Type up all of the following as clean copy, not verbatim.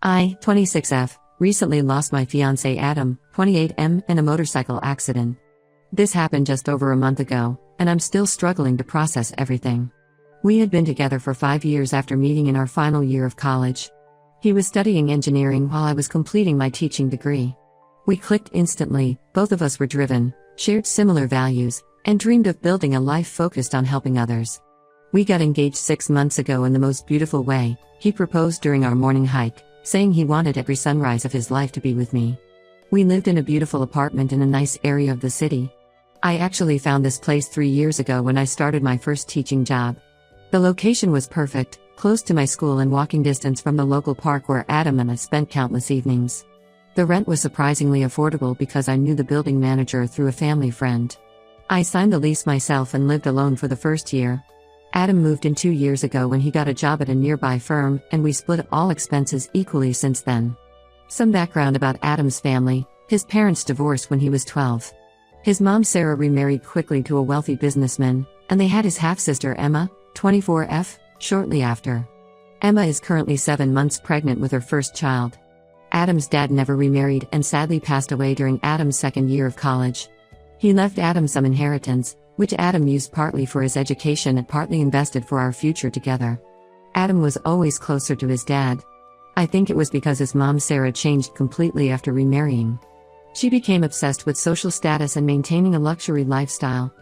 I, 26F, recently lost my fiancé Adam, 28M, in a motorcycle accident. This happened just over a month ago, and I'm still struggling to process everything. We had been together for 5 years after meeting in our final year of college. He was studying engineering while I was completing my teaching degree. We clicked instantly, both of us were driven, shared similar values, and dreamed of building a life focused on helping others. We got engaged 6 months ago in the most beautiful way. He proposed during our morning hike, saying he wanted every sunrise of his life to be with me. We lived in a beautiful apartment in a nice area of the city. I actually found this place 3 years ago when I started my first teaching job. The location was perfect, close to my school and walking distance from the local park where Adam and I spent countless evenings. The rent was surprisingly affordable because I knew the building manager through a family friend. I signed the lease myself and lived alone for the first year. Adam moved in 2 years ago when he got a job at a nearby firm, and we split all expenses equally since then. Some background about Adam's family: his parents divorced when he was 12. His mom Sarah remarried quickly to a wealthy businessman, and they had his half-sister Emma, 24F, shortly after. Emma is currently 7 months pregnant with her first child. Adam's dad never remarried and sadly passed away during Adam's second year of college. He left Adam some inheritance, which Adam used partly for his education and partly invested for our future together. Adam was always closer to his dad. I think it was because his mom Sarah changed completely after remarrying. She became obsessed with social status and maintaining a luxury lifestyle.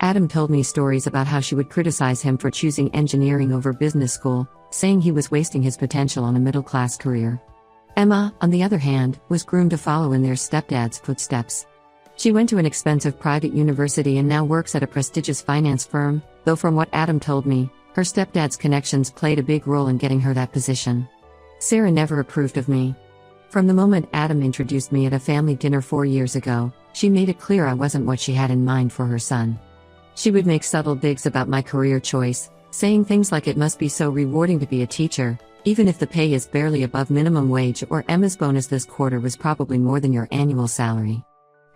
Adam told me stories about how she would criticize him for choosing engineering over business school, saying he was wasting his potential on a middle-class career. Emma, on the other hand, was groomed to follow in their stepdad's footsteps. She went to an expensive private university and now works at a prestigious finance firm, though from what Adam told me, her stepdad's connections played a big role in getting her that position. Sarah never approved of me. From the moment Adam introduced me at a family dinner 4 years ago, she made it clear I wasn't what she had in mind for her son. She would make subtle digs about my career choice, saying things like it must be so rewarding to be a teacher, even if the pay is barely above minimum wage, or Emma's bonus this quarter was probably more than your annual salary.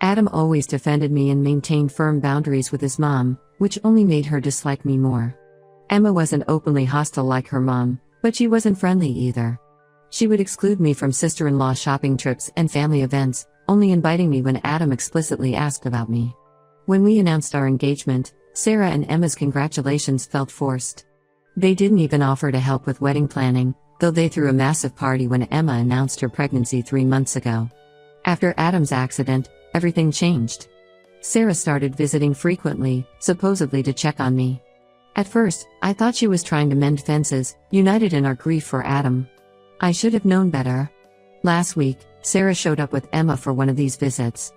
Adam always defended me and maintained firm boundaries with his mom, which only made her dislike me more. Emma wasn't openly hostile like her mom, but she wasn't friendly either. She would exclude me from sister-in-law shopping trips and family events, only inviting me when Adam explicitly asked about me. When we announced our engagement, Sarah and Emma's congratulations felt forced. They didn't even offer to help with wedding planning, though they threw a massive party when Emma announced her pregnancy 3 months ago. After Adam's accident, everything changed. Sarah started visiting frequently, supposedly to check on me. At first, I thought she was trying to mend fences, united in our grief for Adam. I should have known better. Last week, Sarah showed up with Emma for one of these visits.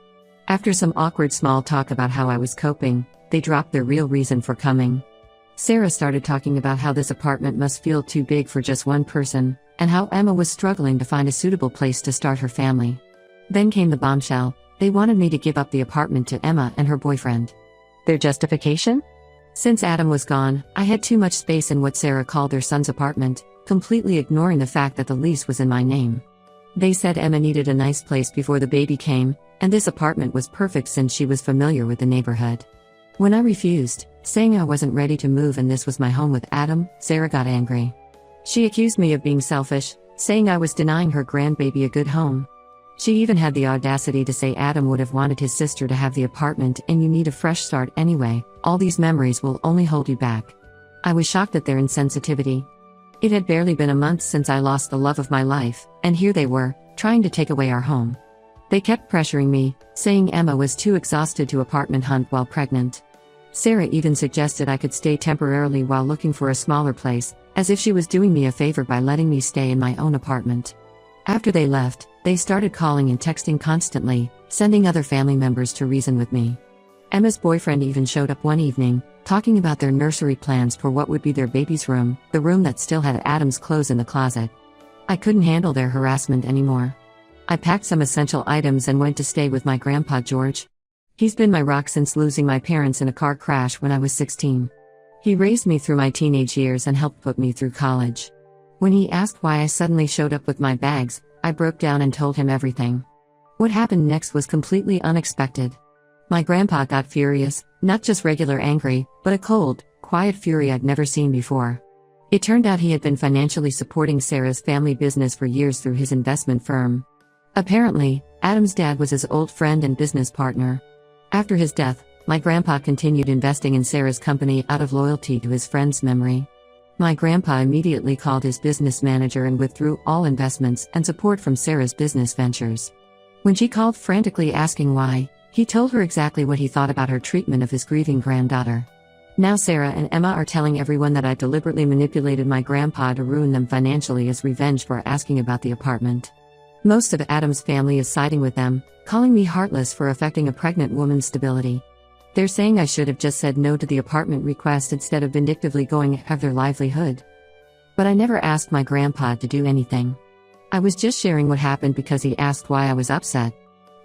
After some awkward small talk about how I was coping, they dropped their real reason for coming. Sarah started talking about how this apartment must feel too big for just one person, and how Emma was struggling to find a suitable place to start her family. Then came the bombshell: they wanted me to give up the apartment to Emma and her boyfriend. Their justification? Since Adam was gone, I had too much space in what Sarah called their son's apartment, completely ignoring the fact that the lease was in my name. They said Emma needed a nice place before the baby came, and this apartment was perfect since she was familiar with the neighborhood. When I refused, saying I wasn't ready to move and this was my home with Adam, Sarah got angry. She accused me of being selfish, saying I was denying her grandbaby a good home. She even had the audacity to say Adam would have wanted his sister to have the apartment and you need a fresh start anyway. All these memories will only hold you back. I was shocked at their insensitivity. It had barely been a month since I lost the love of my life, and here they were, trying to take away our home. They kept pressuring me, saying Emma was too exhausted to apartment hunt while pregnant. Sarah even suggested I could stay temporarily while looking for a smaller place, as if she was doing me a favor by letting me stay in my own apartment. After they left, they started calling and texting constantly, sending other family members to reason with me. Emma's boyfriend even showed up one evening, talking about their nursery plans for what would be their baby's room, the room that still had Adam's clothes in the closet. I couldn't handle their harassment anymore. I packed some essential items and went to stay with my grandpa George. He's been my rock since losing my parents in a car crash when I was 16. He raised me through my teenage years and helped put me through college. When he asked why I suddenly showed up with my bags, I broke down and told him everything. What happened next was completely unexpected. My grandpa got furious, not just regular angry, but a cold, quiet fury I'd never seen before. It turned out he had been financially supporting Sarah's family business for years through his investment firm. Apparently, Adam's dad was his old friend and business partner. After his death, my grandpa continued investing in Sarah's company out of loyalty to his friend's memory. My grandpa immediately called his business manager and withdrew all investments and support from Sarah's business ventures. When she called frantically asking why, he told her exactly what he thought about her treatment of his grieving granddaughter. Now Sarah and Emma are telling everyone that I deliberately manipulated my grandpa to ruin them financially as revenge for asking about the apartment. Most of Adam's family is siding with them, calling me heartless for affecting a pregnant woman's stability. They're saying I should have just said no to the apartment request instead of vindictively going after their livelihood. But I never asked my grandpa to do anything. I was just sharing what happened because he asked why I was upset.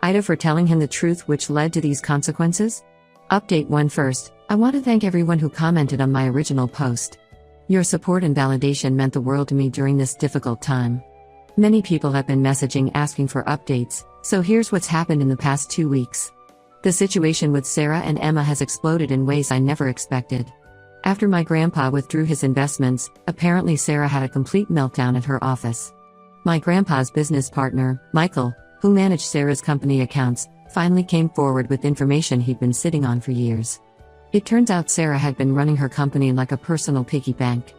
Ida for telling him the truth which led to these consequences? Update 1 First, I want to thank everyone who commented on my original post. Your support and validation meant the world to me during this difficult time. Many people have been messaging asking for updates, so here's what's happened in the past 2 weeks. The situation with Sarah and Emma has exploded in ways I never expected. After my grandpa withdrew his investments, apparently Sarah had a complete meltdown at her office. My grandpa's business partner, Michael, who managed Sarah's company accounts, finally came forward with information he'd been sitting on for years. It turns out Sarah had been running her company like a personal piggy bank.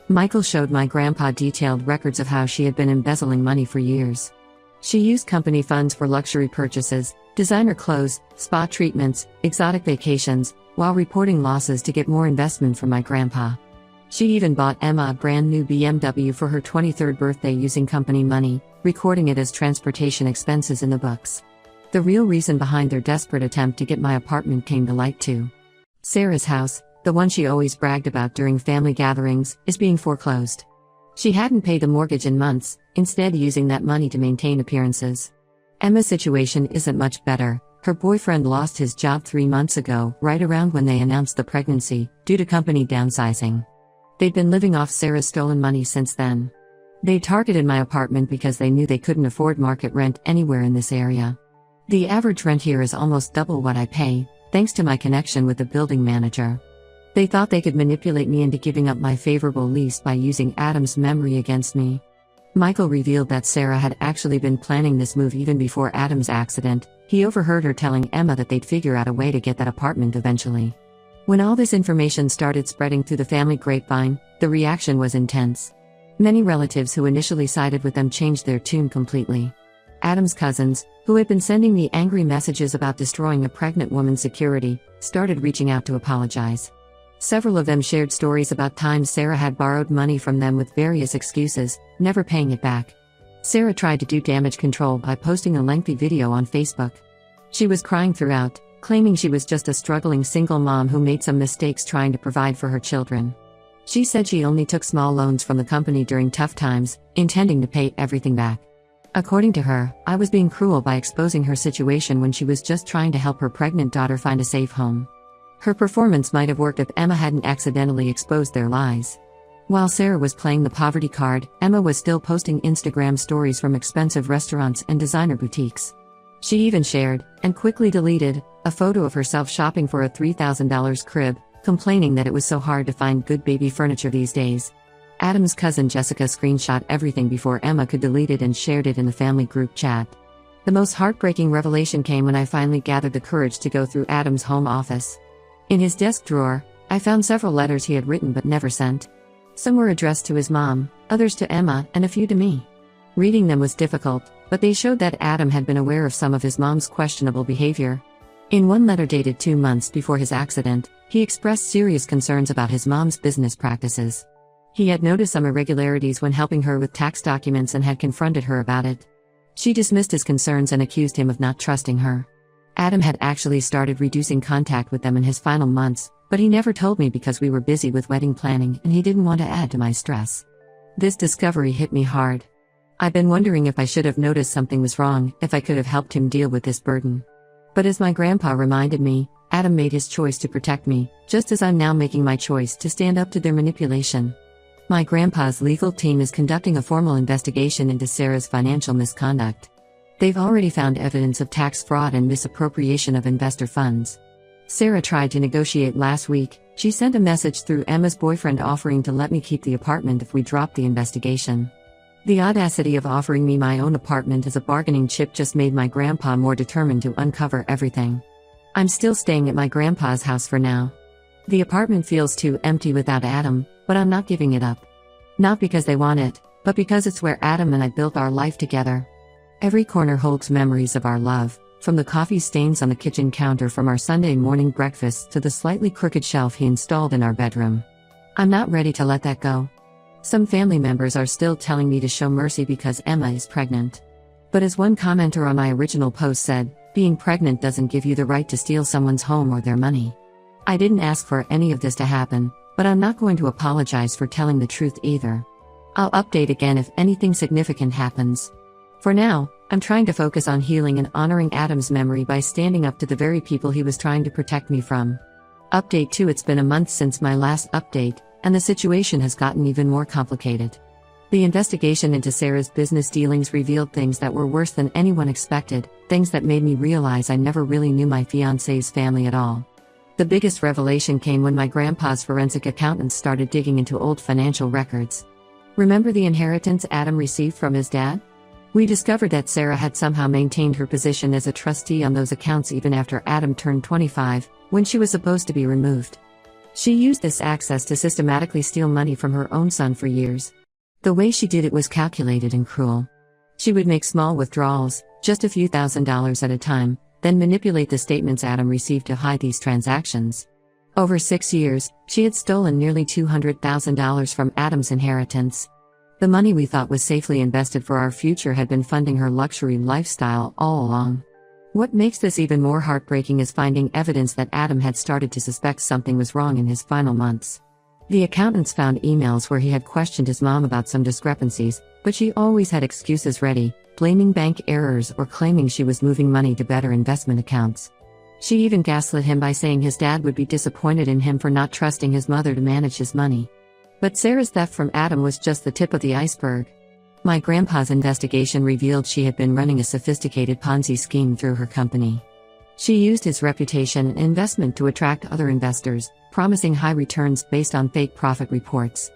Michael showed my grandpa detailed records of how she had been embezzling money for years. She used company funds for luxury purchases, designer clothes, spa treatments, exotic vacations, while reporting losses to get more investment from my grandpa. She even bought Emma a brand new BMW for her 23rd birthday using company money, recording it as transportation expenses in the books. The real reason behind their desperate attempt to get my apartment came to light too. Sarah's house, the one she always bragged about during family gatherings, is being foreclosed. She hadn't paid the mortgage in months, instead using that money to maintain appearances. Emma's situation isn't much better. Her boyfriend lost his job 3 months ago, right around when they announced the pregnancy, due to company downsizing. They'd been living off Sarah's stolen money since then. They targeted my apartment because they knew they couldn't afford market rent anywhere in this area. The average rent here is almost double what I pay, thanks to my connection with the building manager. They thought they could manipulate me into giving up my favorable lease by using Adam's memory against me. Michael revealed that Sarah had actually been planning this move even before Adam's accident. He overheard her telling Emma that they'd figure out a way to get that apartment eventually. When all this information started spreading through the family grapevine, the reaction was intense. Many relatives who initially sided with them changed their tune completely. Adam's cousins, who had been sending me angry messages about destroying a pregnant woman's security, started reaching out to apologize. Several of them shared stories about times Sarah had borrowed money from them with various excuses, never paying it back. Sarah tried to do damage control by posting a lengthy video on Facebook. She was crying throughout, claiming she was just a struggling single mom who made some mistakes trying to provide for her children. She said she only took small loans from the company during tough times, intending to pay everything back. According to her, I was being cruel by exposing her situation when she was just trying to help her pregnant daughter find a safe home. Her performance might have worked if Emma hadn't accidentally exposed their lies. While Sarah was playing the poverty card, Emma was still posting Instagram stories from expensive restaurants and designer boutiques. She even shared, and quickly deleted, a photo of herself shopping for a $3,000 crib, complaining that it was so hard to find good baby furniture these days. Adam's cousin Jessica screenshot everything before Emma could delete it and shared it in the family group chat. The most heartbreaking revelation came when I finally gathered the courage to go through Adam's home office. In his desk drawer, I found several letters he had written but never sent. Some were addressed to his mom, others to Emma, and a few to me. Reading them was difficult, but they showed that Adam had been aware of some of his mom's questionable behavior. In one letter dated 2 months before his accident, he expressed serious concerns about his mom's business practices. He had noticed some irregularities when helping her with tax documents and had confronted her about it. She dismissed his concerns and accused him of not trusting her. Adam had actually started reducing contact with them in his final months, but he never told me because we were busy with wedding planning and he didn't want to add to my stress. This discovery hit me hard. I've been wondering if I should have noticed something was wrong, if I could have helped him deal with this burden. But as my grandpa reminded me, Adam made his choice to protect me, just as I'm now making my choice to stand up to their manipulation. My grandpa's legal team is conducting a formal investigation into Sarah's financial misconduct. They've already found evidence of tax fraud and misappropriation of investor funds. Sarah tried to negotiate last week, She sent a message through Emma's boyfriend offering to let me keep the apartment if we dropped the investigation. The audacity of offering me my own apartment as a bargaining chip just made my grandpa more determined to uncover everything. I'm still staying at my grandpa's house for now. The apartment feels too empty without Adam, but I'm not giving it up. Not because they want it, but because it's where Adam and I built our life together. Every corner holds memories of our love, from the coffee stains on the kitchen counter from our Sunday morning breakfasts to the slightly crooked shelf he installed in our bedroom. I'm not ready to let that go. Some family members are still telling me to show mercy because Emma is pregnant. But as one commenter on my original post said, being pregnant doesn't give you the right to steal someone's home or their money. I didn't ask for any of this to happen, but I'm not going to apologize for telling the truth either. I'll update again if anything significant happens. For now, I'm trying to focus on healing and honoring Adam's memory by standing up to the very people he was trying to protect me from. Update 2: It's been a month since my last update, and the situation has gotten even more complicated. The investigation into Sarah's business dealings revealed things that were worse than anyone expected, things that made me realize I never really knew my fiancé's family at all. The biggest revelation came when my grandpa's forensic accountants started digging into old financial records. Remember the inheritance Adam received from his dad? We discovered that Sarah had somehow maintained her position as a trustee on those accounts even after Adam turned 25, when she was supposed to be removed. She used this access to systematically steal money from her own son for years. The way she did it was calculated and cruel. She would make small withdrawals, just a few $1,000s at a time, then manipulate the statements Adam received to hide these transactions. Over 6 years, she had stolen nearly $200,000 from Adam's inheritance. The money we thought was safely invested for our future had been funding her luxury lifestyle all along. What makes this even more heartbreaking is finding evidence that Adam had started to suspect something was wrong in his final months. The accountants found emails where he had questioned his mom about some discrepancies, but she always had excuses ready, blaming bank errors or claiming she was moving money to better investment accounts. She even gaslit him by saying his dad would be disappointed in him for not trusting his mother to manage his money. But Sarah's theft from Adam was just the tip of the iceberg. My grandpa's investigation revealed she had been running a sophisticated Ponzi scheme through her company. She used his reputation and investment to attract other investors, promising high returns based on fake profit reports.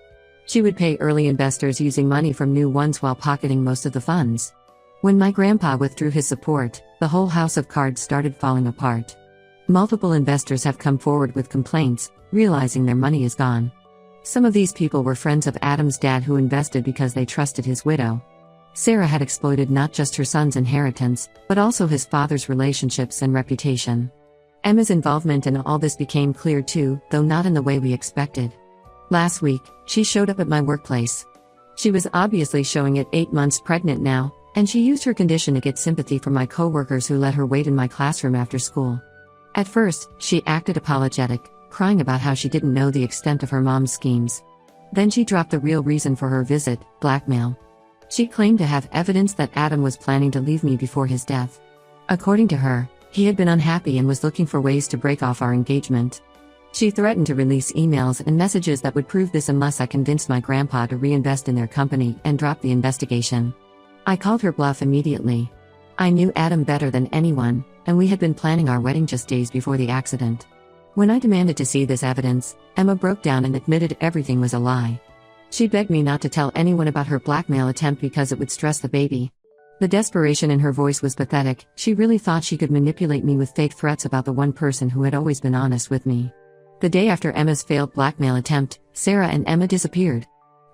She would pay early investors using money from new ones while pocketing most of the funds. When my grandpa withdrew his support, the whole house of cards started falling apart. Multiple investors have come forward with complaints, realizing their money is gone. Some of these people were friends of Adam's dad who invested because they trusted his widow. Sarah had exploited not just her son's inheritance, but also his father's relationships and reputation. Emma's involvement in all this became clear too, though not in the way we expected. Last week, she showed up at my workplace. She was obviously showing it 8 months pregnant now, and she used her condition to get sympathy from my coworkers who let her wait in my classroom after school. At first, she acted apologetic, crying about how she didn't know the extent of her mom's schemes. Then she dropped the real reason for her visit: blackmail. She claimed to have evidence that Adam was planning to leave me before his death. According to her, he had been unhappy and was looking for ways to break off our engagement. She threatened to release emails and messages that would prove this unless I convinced my grandpa to reinvest in their company and drop the investigation. I called her bluff immediately. I knew Adam better than anyone, and we had been planning our wedding just days before the accident. When I demanded to see this evidence, Emma broke down and admitted everything was a lie. She begged me not to tell anyone about her blackmail attempt because it would stress the baby. The desperation in her voice was pathetic. She really thought she could manipulate me with fake threats about the one person who had always been honest with me. The day after Emma's failed blackmail attempt, Sarah and Emma disappeared.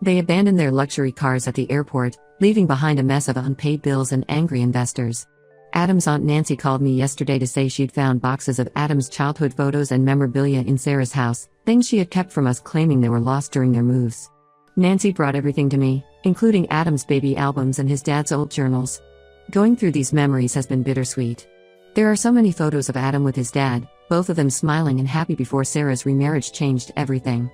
They abandoned their luxury cars at the airport, leaving behind a mess of unpaid bills and angry investors. Adam's Aunt Nancy called me yesterday to say she'd found boxes of Adam's childhood photos and memorabilia in Sarah's house, things she had kept from us claiming they were lost during their moves. Nancy brought everything to me, including Adam's baby albums and his dad's old journals. Going through these memories has been bittersweet. There are so many photos of Adam with his dad, both of them smiling and happy before Sarah's remarriage changed everything.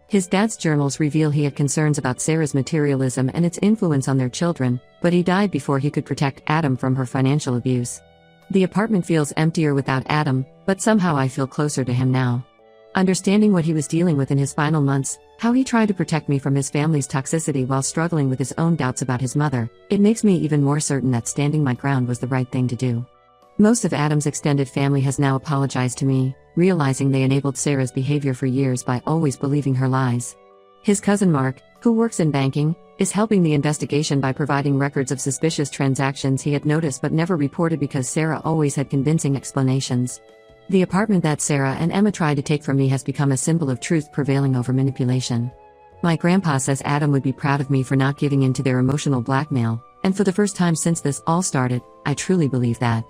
His dad's journals reveal he had concerns about Sarah's materialism and its influence on their children, but he died before he could protect Adam from her financial abuse. The apartment feels emptier without Adam, but somehow I feel closer to him now. Understanding what he was dealing with in his final months, how he tried to protect me from his family's toxicity while struggling with his own doubts about his mother, it makes me even more certain that standing my ground was the right thing to do. Most of Adam's extended family has now apologized to me, realizing they enabled Sarah's behavior for years by always believing her lies. His cousin Mark, who works in banking, is helping the investigation by providing records of suspicious transactions he had noticed but never reported because Sarah always had convincing explanations. The apartment that Sarah and Emma tried to take from me has become a symbol of truth prevailing over manipulation. My grandpa says Adam would be proud of me for not giving in to their emotional blackmail, and for the first time since this all started, I truly believe that.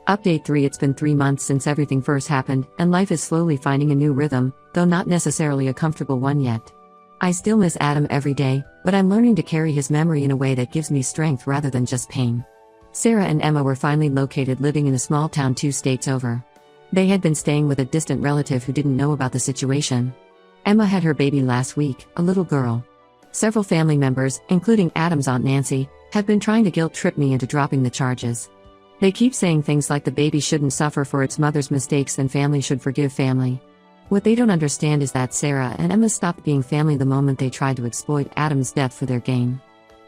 Update 3: It's been 3 months since everything first happened, and life is slowly finding a new rhythm, though not necessarily a comfortable one yet. I still miss Adam every day, but I'm learning to carry his memory in a way that gives me strength rather than just pain. Sarah and Emma were finally located living in a small town 2 states over. They had been staying with a distant relative who didn't know about the situation. Emma had her baby last week, a little girl. Several family members, including Adam's Aunt Nancy, have been trying to guilt-trip me into dropping the charges. They keep saying things like the baby shouldn't suffer for its mother's mistakes and family should forgive family. What they don't understand is that Sarah and Emma stopped being family the moment they tried to exploit Adam's death for their gain.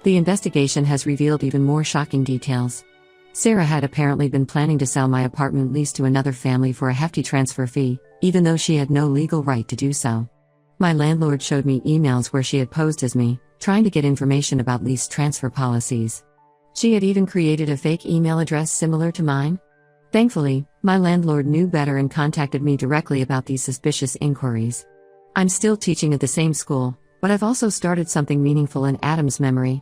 The investigation has revealed even more shocking details. Sarah had apparently been planning to sell my apartment lease to another family for a hefty transfer fee, even though she had no legal right to do so. My landlord showed me emails where she had posed as me, trying to get information about lease transfer policies. She had even created a fake email address similar to mine. Thankfully, my landlord knew better and contacted me directly about these suspicious inquiries. I'm still teaching at the same school, but I've also started something meaningful in Adam's memory.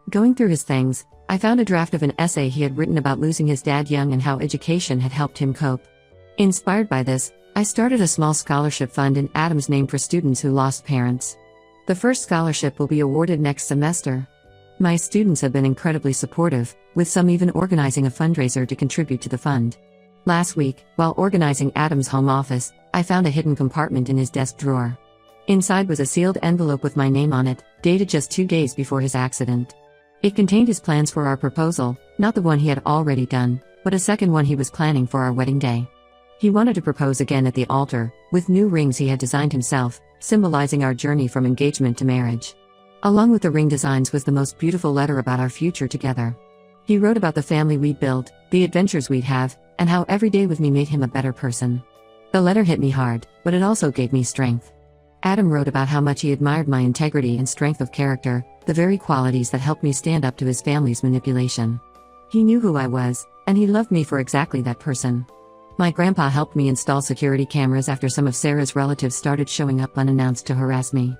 Going through his things, I found a draft of an essay he had written about losing his dad young and how education had helped him cope. Inspired by this, I started a small scholarship fund in Adam's name for students who lost parents. The first scholarship will be awarded next semester. My students have been incredibly supportive, with some even organizing a fundraiser to contribute to the fund. Last week, while organizing Adam's home office, I found a hidden compartment in his desk drawer. Inside was a sealed envelope with my name on it, dated just 2 days before his accident. It contained his plans for our proposal, not the one he had already done, but a second one he was planning for our wedding day. He wanted to propose again at the altar, with new rings he had designed himself, symbolizing our journey from engagement to marriage. Along with the ring designs was the most beautiful letter about our future together. He wrote about the family we'd build, the adventures we'd have, and how every day with me made him a better person. The letter hit me hard, but it also gave me strength. Adam wrote about how much he admired my integrity and strength of character, the very qualities that helped me stand up to his family's manipulation. He knew who I was, and he loved me for exactly that person. My grandpa helped me install security cameras after some of Sarah's relatives started showing up unannounced to harass me.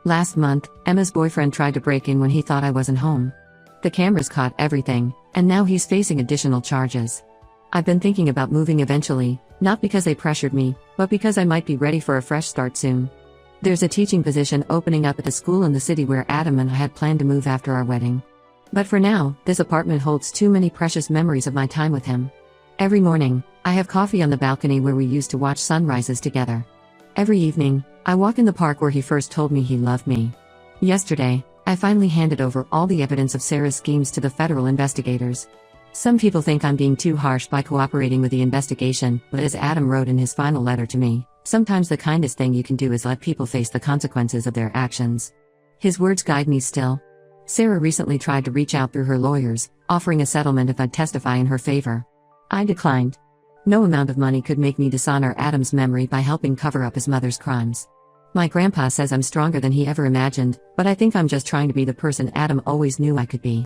Last month, Emma's boyfriend tried to break in when he thought I wasn't home. The cameras caught everything, and now he's facing additional charges. I've been thinking about moving eventually, not because they pressured me, but because I might be ready for a fresh start soon. There's a teaching position opening up at a school in the city where Adam and I had planned to move after our wedding. But for now, this apartment holds too many precious memories of my time with him. Every morning, I have coffee on the balcony where we used to watch sunrises together. Every evening, I walk in the park where he first told me he loved me. Yesterday, I finally handed over all the evidence of Sarah's schemes to the federal investigators. Some people think I'm being too harsh by cooperating with the investigation, but as Adam wrote in his final letter to me, sometimes the kindest thing you can do is let people face the consequences of their actions. His words guide me still. Sarah recently tried to reach out through her lawyers, offering a settlement if I'd testify in her favor. I declined. No amount of money could make me dishonor Adam's memory by helping cover up his mother's crimes. My grandpa says I'm stronger than he ever imagined, but I think I'm just trying to be the person Adam always knew I could be.